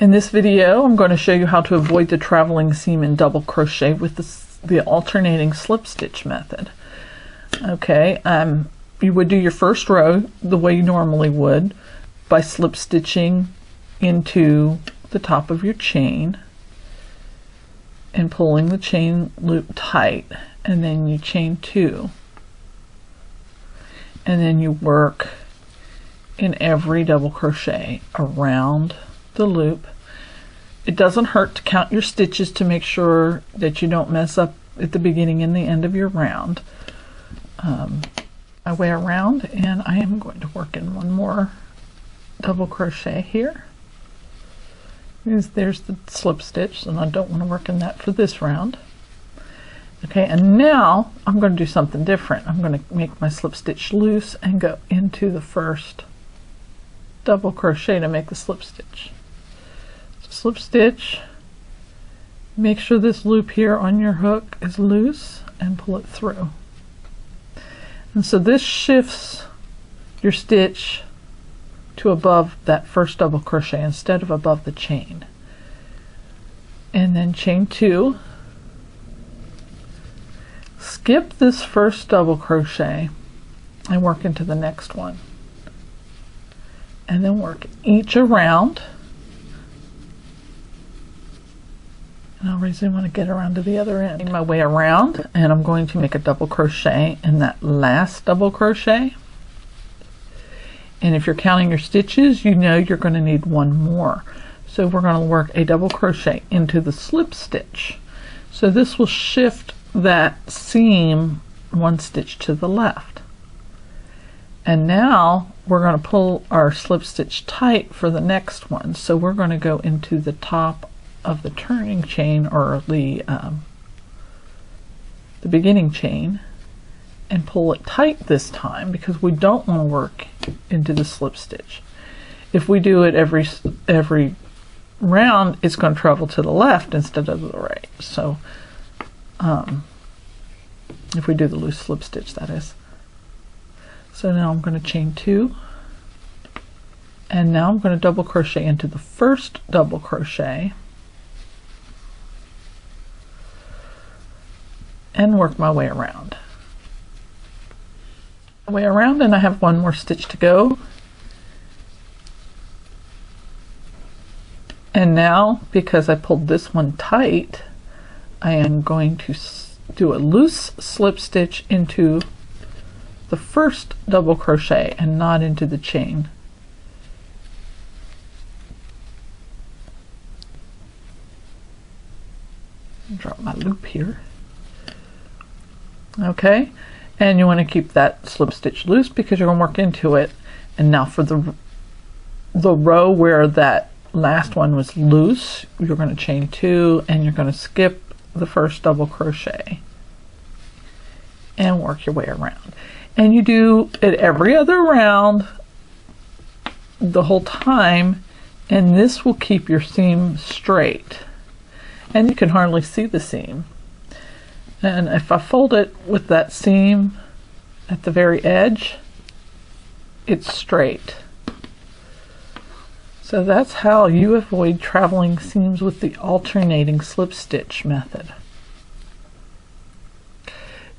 In this video, I'm going to show you how to avoid the traveling seam in double crochet with the alternating slip stitch method. Okay, you would do your first row the way you normally would by slip stitching into the top of your chain and pulling the chain loop tight, and then you chain 2, and then you work in every double crochet around the loop. It doesn't hurt to count your stitches to make sure that you don't mess up at the beginning and the end of your round. My way around, and I am going to work in one more double crochet here. There's the slip stitch, and I don't want to work in that for this round. Okay, and now I'm going to do something different. I'm going to make my slip stitch loose and go into the first double crochet to make the slip stitch. So slip stitch, make sure this loop here on your hook is loose and pull it through. And so this shifts your stitch to above that first double crochet instead of above the chain. And then chain 2, skip this first double crochet and work into the next one, and then work each around. And I'll resume when I get around to the other end. My way around, and I'm going to make a double crochet in that last double crochet. And if you're counting your stitches, you know you're going to need one more. So we're going to work a double crochet into the slip stitch. So this will shift that seam 1 stitch to the left. And now we're going to pull our slip stitch tight for the next one. So we're going to go into the top of the turning chain, or the beginning chain, and pull it tight this time, because we don't want to work into the slip stitch. If we do it every round, it's going to travel to the left instead of the right. So if we do the loose slip stitch, that is. So now I'm going to chain 2, and now I'm going to double crochet into the first double crochet and work my way around. And I have one more stitch to go. And now, because I pulled this one tight, I am going to do a loose slip stitch into the first double crochet and not into the chain. Drop my loop here. Okay, and you want to keep that slip stitch loose because you're going to work into it. And now for the row where that last one was loose, you're going to chain 2, and you're going to skip the first double crochet and work your way around. And you do it every other round the whole time, and this will keep your seam straight, and you can hardly see the seam. And if I fold it with that seam at the very edge, it's straight. So that's how you avoid traveling seams with the alternating slip stitch method.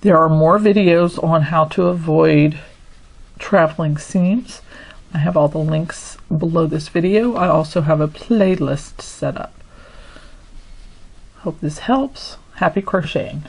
There are more videos on how to avoid traveling seams. I have all the links below this video. I also have a playlist set up. Hope this helps. Happy crocheting.